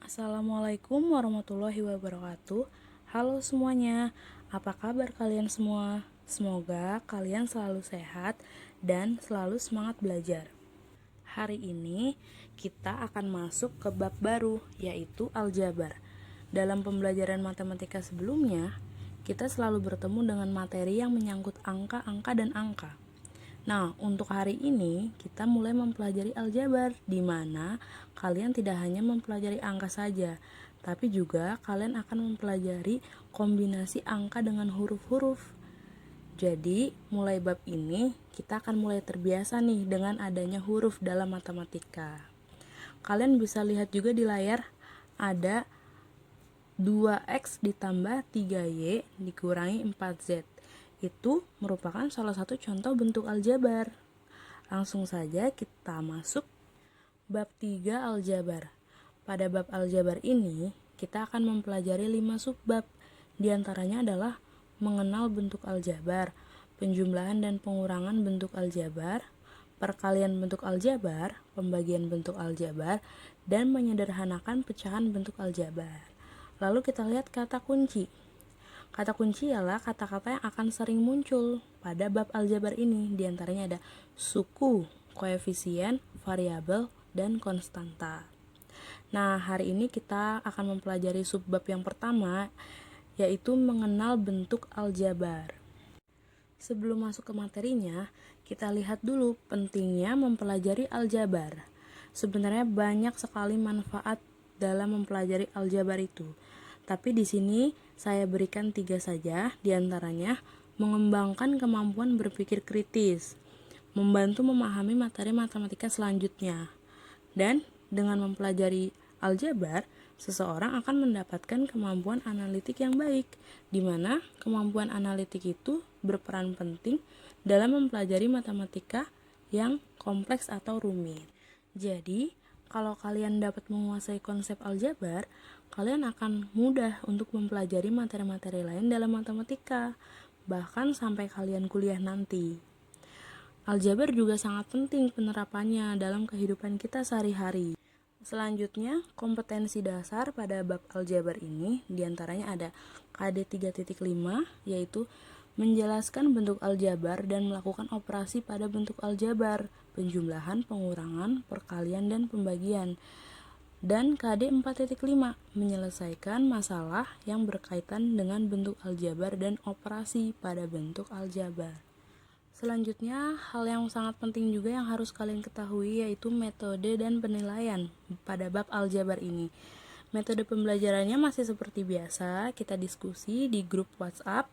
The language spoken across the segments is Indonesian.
Assalamualaikum warahmatullahi wabarakatuh. Halo semuanya, apa kabar kalian semua? Semoga kalian selalu sehat dan selalu semangat belajar. Hari ini kita akan masuk ke bab baru, yaitu aljabar. Dalam pembelajaran matematika sebelumnya, kita selalu bertemu dengan materi yang menyangkut angka-angka dan angka. Nah, untuk hari ini kita mulai mempelajari aljabar, di mana kalian tidak hanya mempelajari angka saja, tapi juga kalian akan mempelajari kombinasi angka dengan huruf-huruf. Jadi, mulai bab ini kita akan mulai terbiasa nih dengan adanya huruf dalam matematika. Kalian bisa lihat juga di layar ada 2x ditambah 3y dikurangi 4z. Itu merupakan salah satu contoh bentuk aljabar. Langsung saja kita masuk bab 3 aljabar. Pada bab aljabar ini, kita akan mempelajari 5 subbab. Di antaranya adalah mengenal bentuk aljabar, penjumlahan dan pengurangan bentuk aljabar, perkalian bentuk aljabar, pembagian bentuk aljabar, dan menyederhanakan pecahan bentuk aljabar. Lalu kita lihat kata kunci. Kata kunci ialah kata-kata yang akan sering muncul pada bab aljabar ini. Di antaranya ada suku, koefisien, variabel, dan konstanta. Nah, hari ini kita akan mempelajari subbab yang pertama, yaitu mengenal bentuk aljabar. Sebelum masuk ke materinya, kita lihat dulu pentingnya mempelajari aljabar. Sebenarnya banyak sekali manfaat dalam mempelajari aljabar itu. Tapi di sini saya berikan 3 saja, diantaranya mengembangkan kemampuan berpikir kritis, membantu memahami materi matematika selanjutnya. Dan dengan mempelajari aljabar, seseorang akan mendapatkan kemampuan analitik yang baik, di mana kemampuan analitik itu berperan penting dalam mempelajari matematika yang kompleks atau rumit. Jadi, kalau kalian dapat menguasai konsep aljabar, kalian akan mudah untuk mempelajari materi-materi lain dalam matematika, bahkan sampai kalian kuliah nanti. Aljabar juga sangat penting penerapannya dalam kehidupan kita sehari-hari. Selanjutnya, kompetensi dasar pada bab aljabar ini diantaranya ada KD 3.5, yaitu menjelaskan bentuk aljabar dan melakukan operasi pada bentuk aljabar, penjumlahan, pengurangan, perkalian, dan pembagian. Dan KD 4.5, menyelesaikan masalah yang berkaitan dengan bentuk aljabar dan operasi pada bentuk aljabar. Selanjutnya, hal yang sangat penting juga yang harus kalian ketahui yaitu metode dan penilaian pada bab aljabar ini. Metode pembelajarannya masih seperti biasa, kita diskusi di grup WhatsApp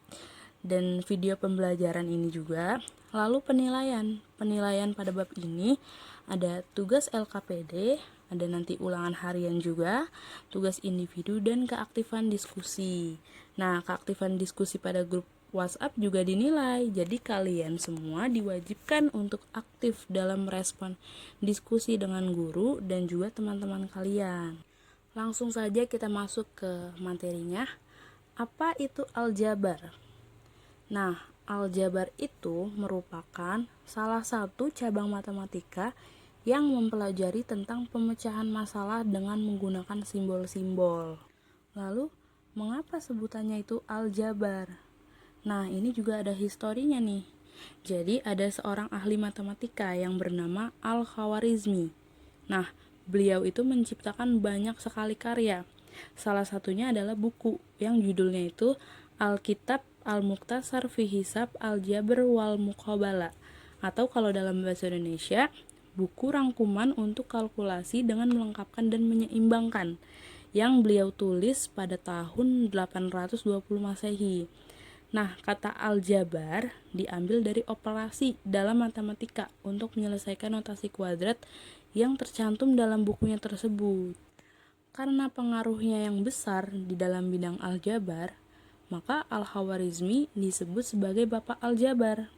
dan video pembelajaran ini juga. Lalu penilaian pada bab ini ada tugas LKPD, ada nanti ulangan harian juga, tugas individu, dan keaktifan diskusi. Nah, keaktifan diskusi pada grup WhatsApp juga dinilai, jadi kalian semua diwajibkan untuk aktif dalam respon diskusi dengan guru dan juga teman-teman kalian. Langsung saja kita masuk ke materinya. Apa itu aljabar? Nah, aljabar itu merupakan salah satu cabang matematika yang mempelajari tentang pemecahan masalah dengan menggunakan simbol-simbol. Lalu, mengapa sebutannya itu aljabar? Nah, ini juga ada historinya nih. Jadi, ada seorang ahli matematika yang bernama Al-Khwarizmi. Nah, beliau itu menciptakan banyak sekali karya. Salah satunya adalah buku yang judulnya itu Alkitab Al-Mukhtasar fi Hisab Al-Jabr wal Muqabalah, atau kalau dalam bahasa Indonesia, buku rangkuman untuk kalkulasi dengan melengkapkan dan menyeimbangkan, yang beliau tulis pada tahun 820 Masehi. Nah, kata aljabar diambil dari operasi dalam matematika untuk menyelesaikan notasi kuadrat yang tercantum dalam bukunya tersebut. Karena pengaruhnya yang besar di dalam bidang aljabar, maka Al-Khwarizmi disebut sebagai Bapak Aljabar.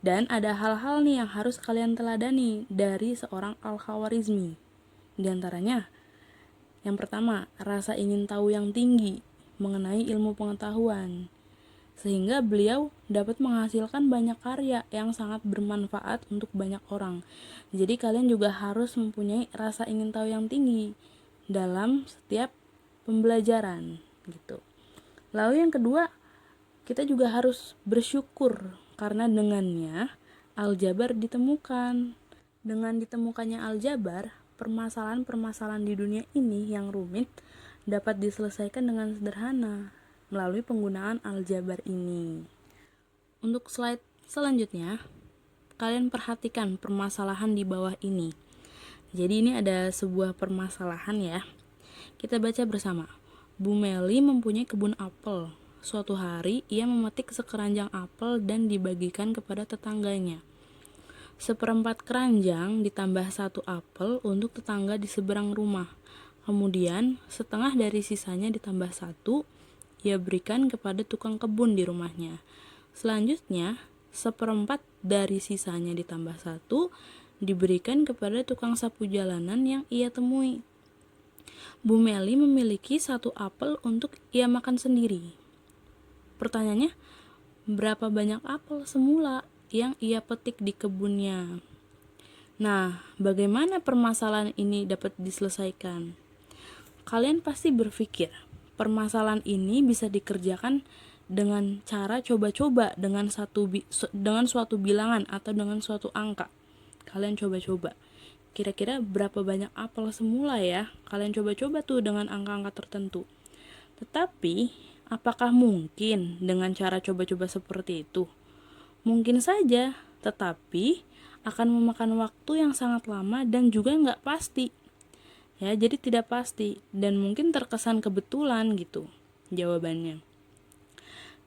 Dan ada hal-hal nih yang harus kalian teladani dari seorang Al-Khwarizmi. Di antaranya, yang pertama, rasa ingin tahu yang tinggi mengenai ilmu pengetahuan, sehingga beliau dapat menghasilkan banyak karya yang sangat bermanfaat untuk banyak orang. Jadi kalian juga harus mempunyai rasa ingin tahu yang tinggi. dalam setiap pembelajaran gitu. Lalu yang kedua, kita juga harus bersyukur karena dengannya aljabar ditemukan. Dengan ditemukannya aljabar, permasalahan-permasalahan di dunia ini yang rumit dapat diselesaikan dengan sederhana melalui penggunaan aljabar ini. Untuk slide selanjutnya, kalian perhatikan permasalahan di bawah ini. Jadi ini ada sebuah permasalahan ya. Kita baca bersama. Bu Meli mempunyai kebun apel. Suatu hari ia memetik sekeranjang apel dan dibagikan kepada tetangganya. Seperempat keranjang ditambah satu apel untuk tetangga di seberang rumah. Kemudian setengah dari sisanya ditambah satu, ia berikan kepada tukang kebun di rumahnya. Selanjutnya, seperempat dari sisanya ditambah satu, diberikan kepada tukang sapu jalanan yang ia temui. Bu Meli memiliki satu apel untuk ia makan sendiri. Pertanyaannya, berapa banyak apel semula yang ia petik di kebunnya? Nah, bagaimana permasalahan ini dapat diselesaikan? Kalian pasti berpikir, permasalahan ini bisa dikerjakan dengan cara coba-coba dengan suatu bilangan atau dengan suatu angka. Kalian coba-coba. Kira-kira berapa banyak apel semula ya? Kalian coba-coba tuh dengan angka-angka tertentu. Tetapi, apakah mungkin dengan cara coba-coba seperti itu? Mungkin saja, tetapi akan memakan waktu yang sangat lama dan juga nggak pasti. Ya, jadi tidak pasti dan mungkin terkesan kebetulan gitu jawabannya.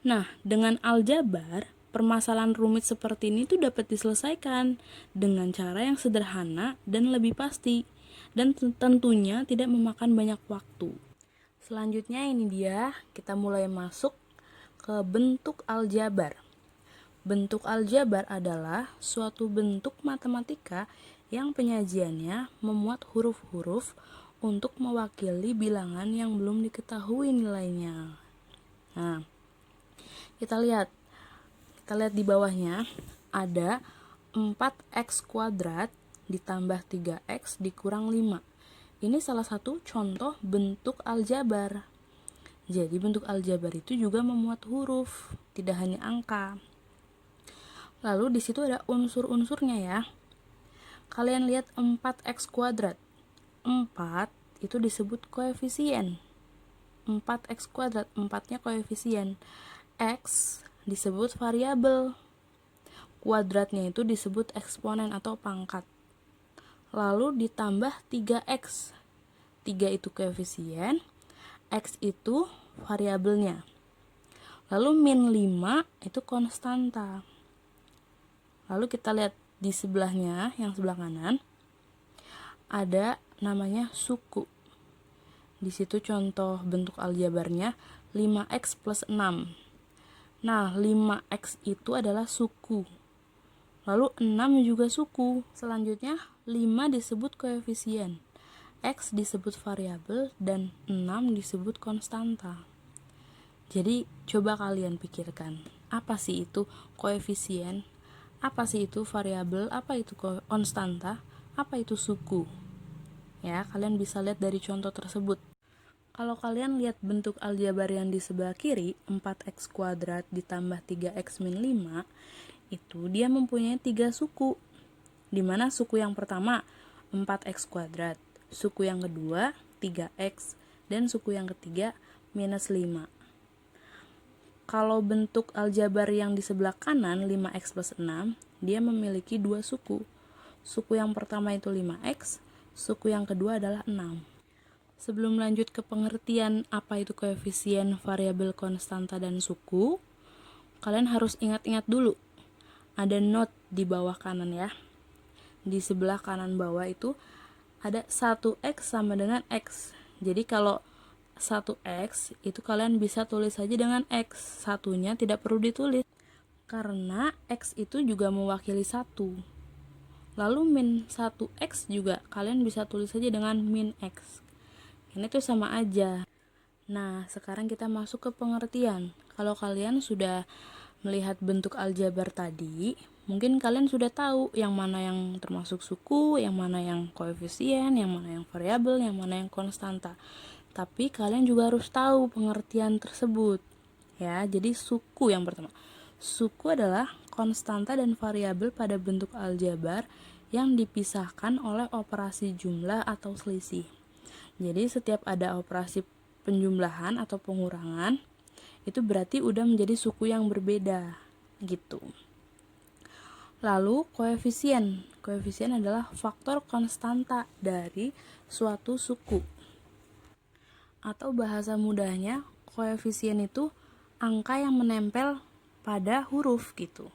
Nah, dengan aljabar, permasalahan rumit seperti ini tuh dapat diselesaikan dengan cara yang sederhana dan lebih pasti, dan tentunya tidak memakan banyak waktu. Selanjutnya ini dia, kita mulai masuk ke bentuk aljabar. Bentuk aljabar adalah suatu bentuk matematika yang penyajiannya memuat huruf-huruf untuk mewakili bilangan yang belum diketahui nilainya. Nah, kita lihat di bawahnya ada 4x kuadrat ditambah 3x dikurang 5. Ini salah satu contoh bentuk aljabar. Jadi bentuk aljabar itu juga memuat huruf, tidak hanya angka. Lalu di situ ada unsur-unsurnya ya. Kalian lihat 4x kuadrat. 4 itu disebut koefisien. 4x kuadrat, 4-nya koefisien. X disebut variabel. Kuadratnya itu disebut eksponen atau pangkat. Lalu ditambah 3x. 3 itu koefisien, X itu variabelnya. Lalu min 5 itu konstanta. Lalu kita lihat di sebelahnya, yang sebelah kanan, ada namanya suku. Di situ contoh bentuk aljabarnya 5x plus 6. Nah, 5x itu adalah suku. Lalu 6 juga suku. Selanjutnya 5 disebut koefisien, X disebut variabel, dan 6 disebut konstanta. Jadi coba kalian pikirkan, apa sih itu koefisien? Apa sih itu variabel? Apa itu konstanta? Apa itu suku? Ya, kalian bisa lihat dari contoh tersebut. Kalau kalian lihat bentuk aljabar yang di sebelah kiri, 4x kuadrat ditambah 3x min 5, itu dia mempunyai 3 suku. Di mana suku yang pertama 4x kuadrat, suku yang kedua 3x, dan suku yang ketiga minus 5. Kalau bentuk aljabar yang di sebelah kanan 5x plus 6, dia memiliki 2 suku. Suku yang pertama itu 5x, suku yang kedua adalah 6. Sebelum lanjut ke pengertian apa itu koefisien, variabel, konstanta, dan suku, kalian harus ingat-ingat dulu. Ada note di bawah kanan ya. Di sebelah kanan bawah itu ada 1x sama dengan x. Jadi kalau 1x itu kalian bisa tulis saja dengan x. Satunya tidak perlu ditulis karena x itu juga mewakili 1. Lalu min 1x juga kalian bisa tulis saja dengan min x. Ini tuh sama aja. Nah, sekarang kita masuk ke pengertian. Kalau kalian sudah melihat bentuk aljabar tadi, Mungkin kalian sudah tahu yang mana yang termasuk suku, yang mana yang koefisien, yang mana yang variabel, yang mana yang konstanta. Tapi kalian juga harus tahu pengertian tersebut. Ya, jadi suku yang pertama. Suku adalah konstanta dan variabel pada bentuk aljabar yang dipisahkan oleh operasi jumlah atau selisih. Jadi setiap ada operasi penjumlahan atau pengurangan, itu berarti udah menjadi suku yang berbeda, gitu. Lalu koefisien. Koefisien adalah faktor konstanta dari suatu suku. Atau bahasa mudahnya, koefisien itu angka yang menempel pada huruf gitu.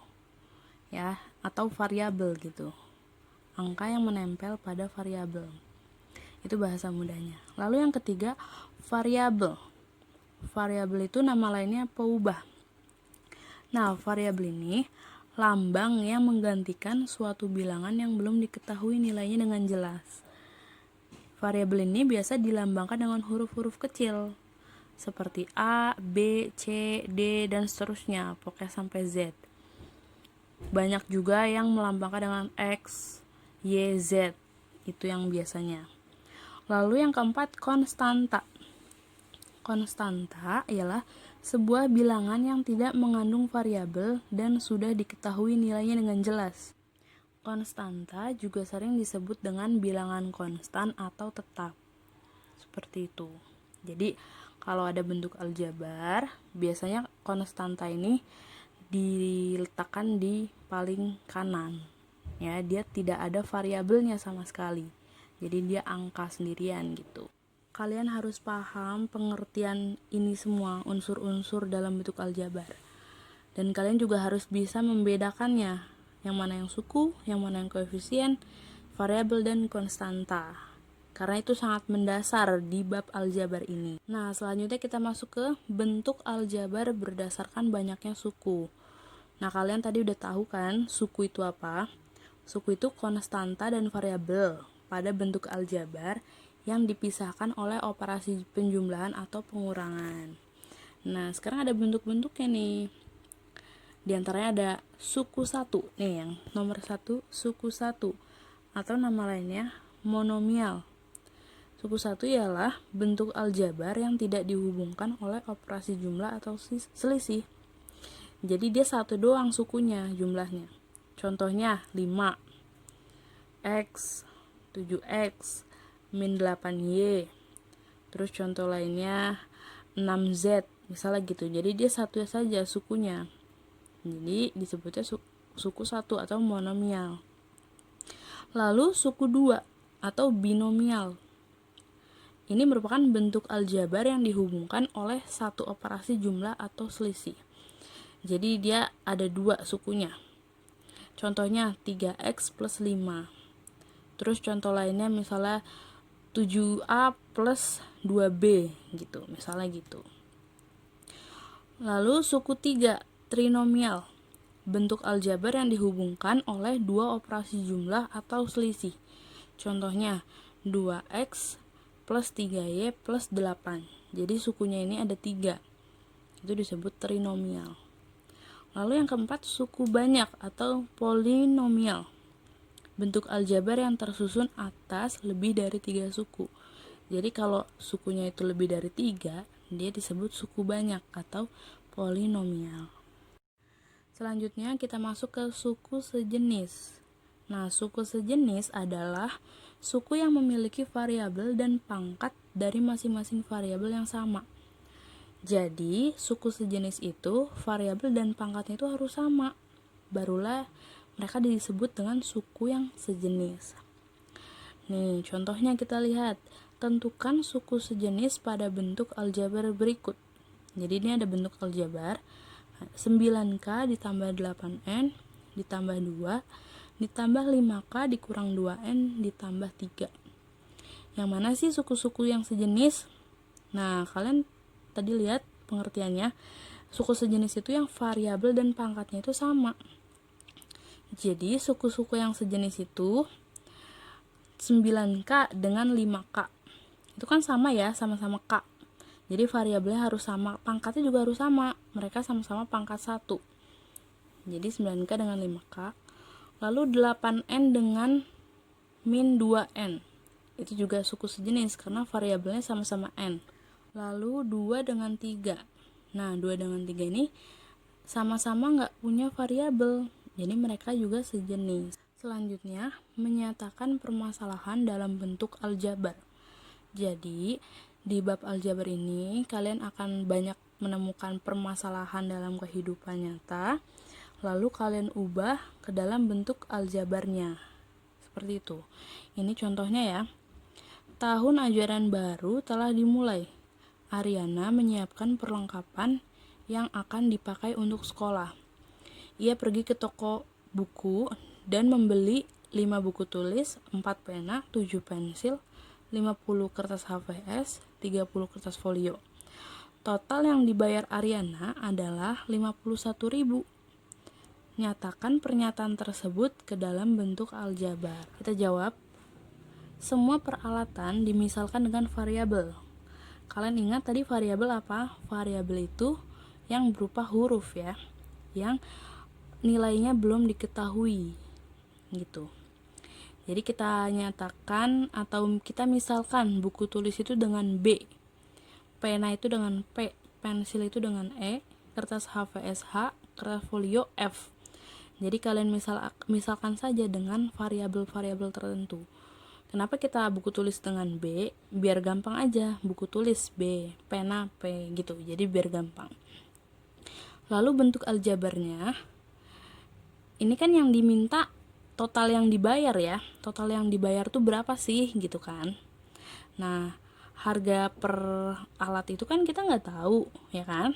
Ya, atau variabel gitu. Angka yang menempel pada variabel. Itu bahasa mudahnya. Lalu yang ketiga, variabel. Variabel itu nama lainnya peubah. Nah, variabel ini lambang yang menggantikan suatu bilangan yang belum diketahui nilainya dengan jelas. Variabel ini biasa dilambangkan dengan huruf-huruf kecil seperti A, B, C, D, dan seterusnya, pokoknya sampai Z. Banyak juga yang melambangkan dengan X, Y, Z. Itu yang biasanya. Lalu yang keempat, konstanta. Konstanta ialah sebuah bilangan yang tidak mengandung variabel dan sudah diketahui nilainya dengan jelas. Konstanta juga sering disebut dengan bilangan konstan atau tetap. Seperti itu. Jadi, kalau ada bentuk aljabar, biasanya konstanta ini diletakkan di paling kanan. Ya, dia tidak ada variabelnya sama sekali. Jadi dia angka sendirian gitu. Kalian harus paham pengertian ini semua unsur-unsur dalam bentuk aljabar. Dan kalian juga harus bisa membedakannya. Yang mana yang suku, yang mana yang koefisien, variabel, dan konstanta. Karena itu sangat mendasar di bab aljabar ini. Nah, selanjutnya kita masuk ke bentuk aljabar berdasarkan banyaknya suku. Nah, kalian tadi udah tahu kan suku itu apa? Suku itu konstanta dan variabel pada bentuk aljabar yang dipisahkan oleh operasi penjumlahan atau pengurangan. Nah, sekarang ada bentuk-bentuknya nih. Di antaranya ada suku 1. Nih yang nomor 1, suku 1 atau nama lainnya monomial. Suku 1 ialah bentuk aljabar yang tidak dihubungkan oleh operasi jumlah atau selisih. Jadi dia satu doang sukunya jumlahnya. Contohnya 5, X, 7X, min 8Y. Terus contoh lainnya 6Z, misalnya gitu. Jadi dia satu saja sukunya. Jadi disebutnya suku 1 atau monomial. Lalu suku 2 atau binomial. Ini merupakan bentuk aljabar yang dihubungkan oleh satu operasi jumlah atau selisih. Jadi dia ada dua sukunya. Contohnya 3X plus 5. Terus contoh lainnya misalnya 7A plus 2B gitu, misalnya gitu. Lalu suku 3, trinomial. Bentuk aljabar yang dihubungkan oleh dua operasi jumlah atau selisih. Contohnya 2X plus 3Y plus 8. Jadi sukunya ini ada 3. Itu disebut trinomial. Lalu yang keempat, suku banyak atau polinomial. Bentuk aljabar yang tersusun atas lebih dari 3 suku. Jadi kalau sukunya itu lebih dari 3, dia disebut suku banyak atau polinomial. Selanjutnya kita masuk ke suku sejenis. Nah, suku sejenis adalah suku yang memiliki variabel dan pangkat dari masing-masing variabel yang sama. Jadi, suku sejenis itu variabel dan pangkatnya itu harus sama. Barulah mereka disebut dengan suku yang sejenis. Nih, contohnya kita lihat. Tentukan suku sejenis pada bentuk aljabar berikut. Jadi ini ada bentuk aljabar 9K ditambah 8N ditambah 2 ditambah 5K dikurang 2N ditambah 3. Yang mana sih suku-suku yang sejenis? Nah, kalian tadi lihat pengertiannya. Suku sejenis itu yang variabel dan pangkatnya itu sama. Jadi suku-suku yang sejenis itu 9K dengan 5K. Itu kan sama ya, sama-sama K. Jadi variabelnya harus sama, pangkatnya juga harus sama. Mereka sama-sama pangkat 1. Jadi 9K dengan 5K. Lalu 8N dengan min 2N. Itu juga suku sejenis karena variabelnya sama-sama N. Lalu 2 dengan 3. Nah, 2 dengan 3 ini sama-sama nggak punya variabel. Jadi mereka juga sejenis. Selanjutnya, menyatakan permasalahan dalam bentuk aljabar. Jadi, di bab aljabar ini, kalian akan banyak menemukan permasalahan dalam kehidupan nyata, lalu kalian ubah ke dalam bentuk aljabarnya. Seperti itu. Ini contohnya ya. Tahun ajaran baru telah dimulai. Ariana menyiapkan perlengkapan yang akan dipakai untuk sekolah. Ia pergi ke toko buku dan membeli 5 buku tulis, 4 pena, 7 pensil, 50 kertas HVS, 30 kertas folio. Total yang dibayar Ariana adalah 51.000. Nyatakan pernyataan tersebut ke dalam bentuk aljabar. Kita jawab, semua peralatan dimisalkan dengan variabel. Kalian ingat tadi variabel apa? Variabel itu yang berupa huruf ya, yang nilainya belum diketahui gitu. Jadi kita nyatakan atau kita misalkan buku tulis itu dengan B, pena itu dengan P, pensil itu dengan E, kertas HVS H, kertas folio F. Jadi kalian misalkan saja dengan variabel-variabel tertentu. Kenapa kita buku tulis dengan B? Biar gampang aja, buku tulis B, pena P gitu. Jadi biar gampang. Lalu bentuk aljabarnya, ini kan yang diminta total yang dibayar ya. Total yang dibayar tuh berapa sih gitu kan. Nah, harga per alat itu kan kita nggak tahu ya kan.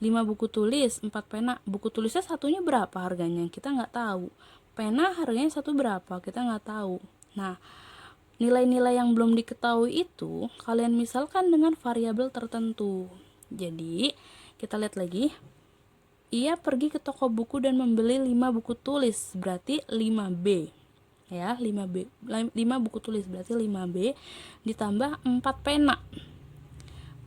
5 buku tulis, 4 pena, buku tulisnya satunya berapa harganya, kita nggak tahu. Pena harganya satu berapa, kita nggak tahu. Nah, nilai-nilai yang belum diketahui itu kalian misalkan dengan variabel tertentu. Jadi, kita lihat lagi. Ia pergi ke toko buku dan membeli 5 buku tulis, berarti 5B. Ya, 5B. 5 buku tulis berarti 5B ditambah 4 pena.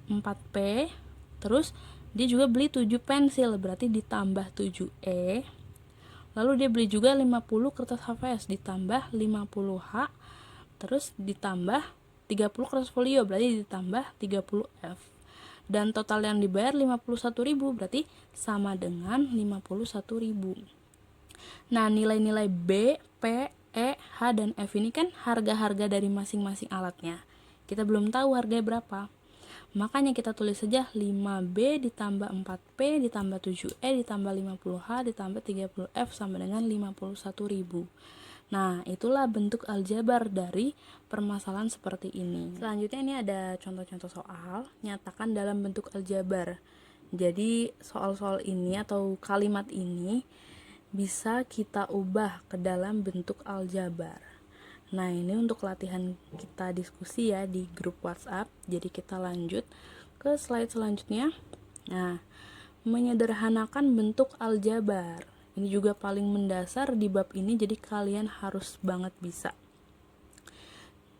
4P, terus dia juga beli 7 pensil, berarti ditambah 7E. Lalu dia beli juga 50 kertas HVS, ditambah 50H, terus ditambah 30 kertas folio, berarti ditambah 30F. Dan total yang dibayar 51.000, berarti sama dengan 51.000. Nah, nilai-nilai B, P, E, H, dan F ini kan harga-harga dari masing-masing alatnya. Kita belum tahu harganya berapa. Makanya kita tulis saja 5B ditambah 4P ditambah 7E ditambah 50H ditambah 30F sama dengan 51.000. Nah, itulah bentuk aljabar dari permasalahan seperti ini. Selanjutnya ini ada contoh-contoh soal, nyatakan dalam bentuk aljabar. Jadi soal-soal ini atau kalimat ini bisa kita ubah ke dalam bentuk aljabar. Nah, ini untuk latihan kita diskusi ya di grup WhatsApp. Jadi kita lanjut ke slide selanjutnya. Nah, menyederhanakan bentuk aljabar. Ini juga paling mendasar di bab ini, jadi kalian harus banget bisa.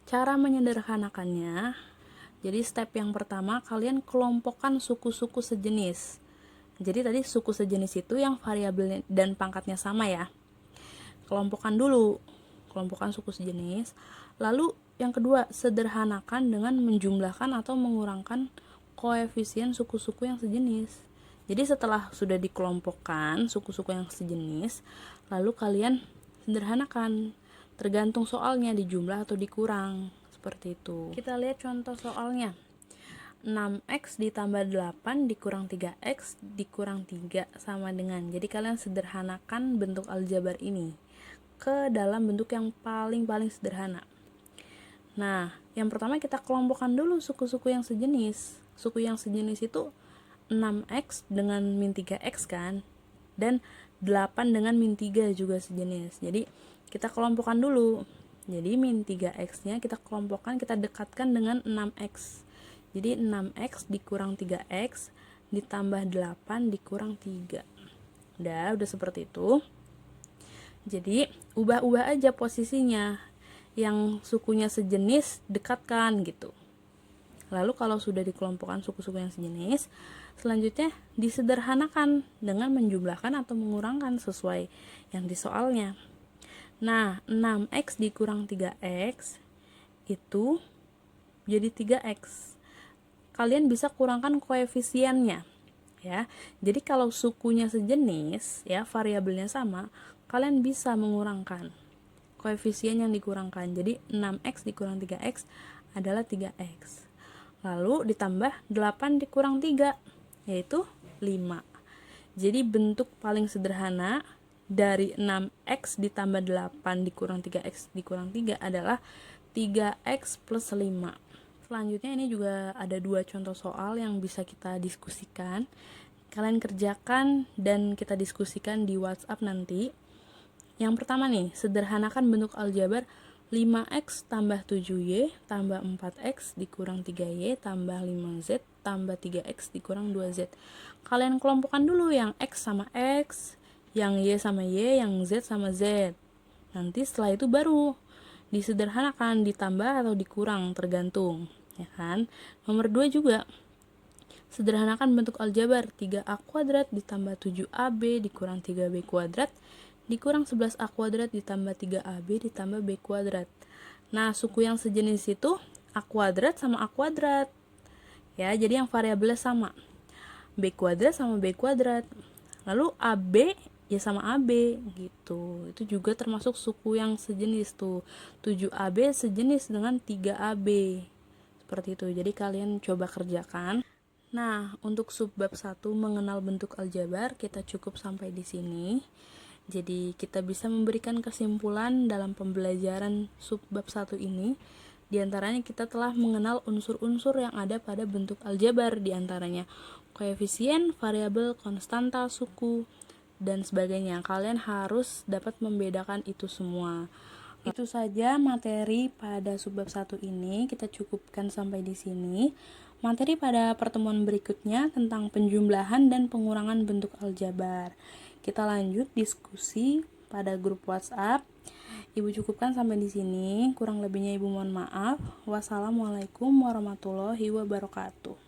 Cara menyederhanakannya, jadi step yang pertama kalian kelompokkan suku-suku sejenis. Jadi tadi suku sejenis itu yang variabel dan pangkatnya sama ya. Kelompokkan dulu. Kelompokkan suku sejenis. Lalu yang kedua, sederhanakan dengan menjumlahkan atau mengurangkan koefisien suku-suku yang sejenis. Jadi setelah sudah dikelompokkan suku-suku yang sejenis, lalu kalian sederhanakan, tergantung soalnya dijumlah atau dikurang, seperti itu. Kita lihat contoh soalnya. 6x ditambah 8 dikurang 3x dikurang 3 sama dengan. Jadi kalian sederhanakan bentuk aljabar ini ke dalam bentuk yang paling sederhana. Nah, yang pertama kita kelompokkan dulu suku-suku yang sejenis. Suku yang sejenis itu 6x dengan min 3x kan, dan 8 dengan min 3 juga sejenis. Jadi kita kelompokkan dulu. Jadi min 3x nya kita kelompokkan, kita dekatkan dengan 6x. Jadi 6x dikurang 3x ditambah 8 dikurang 3. Udah seperti itu. Jadi ubah-ubah aja posisinya, yang sukunya sejenis dekatkan gitu. Lalu kalau sudah dikelompokkan suku-suku yang sejenis, selanjutnya disederhanakan dengan menjumlahkan atau mengurangkan sesuai yang di soalnya. Nah, 6x dikurang 3x itu jadi 3x. Kalian bisa kurangkan koefisiennya ya. Jadi kalau sukunya sejenis ya, variabelnya sama, kalian bisa mengurangkan koefisien yang dikurangkan. Jadi 6x dikurang 3x adalah 3x. Lalu ditambah 8 dikurang 3 yaitu 5. Jadi bentuk paling sederhana dari 6x ditambah 8 dikurang 3x dikurang 3 adalah 3x plus 5. Selanjutnya ini juga ada 2 contoh soal yang bisa kita diskusikan. Kalian kerjakan dan kita diskusikan di WhatsApp nanti. Yang pertama nih, sederhanakan bentuk aljabar 5x tambah 7y tambah 4x dikurang 3y tambah 5z tambah 3x dikurang 2z. Kalian kelompokkan dulu yang x sama x, yang y sama y, yang z sama z. Nanti setelah itu baru disederhanakan, ditambah atau dikurang, tergantung, ya kan? Nomor 2 juga, sederhanakan bentuk aljabar 3a kuadrat ditambah 7ab dikurang 3b kuadrat dikurang 11a kuadrat ditambah 3ab ditambah b kuadrat. Nah, suku yang sejenis itu a kuadrat sama a kuadrat. Ya, jadi yang variabelnya sama. B kuadrat sama b kuadrat. Lalu ab ya sama ab gitu. Itu juga termasuk suku yang sejenis tuh. 7ab sejenis dengan 3ab. Seperti itu. Jadi kalian coba kerjakan. Nah, untuk subbab 1 mengenal bentuk aljabar kita cukup sampai di sini. Jadi kita bisa memberikan kesimpulan dalam pembelajaran subbab 1 ini. Di antaranya kita telah mengenal unsur-unsur yang ada pada bentuk aljabar, di antaranya koefisien, variabel, konstanta, suku, dan sebagainya. Kalian harus dapat membedakan itu semua. Itu saja materi pada subbab 1 ini, kita cukupkan sampai di sini. Materi pada pertemuan berikutnya tentang penjumlahan dan pengurangan bentuk aljabar. Kita lanjut diskusi pada grup WhatsApp. Ibu cukupkan sampai di sini. Kurang lebihnya Ibu mohon maaf. Wassalamualaikum warahmatullahi wabarakatuh.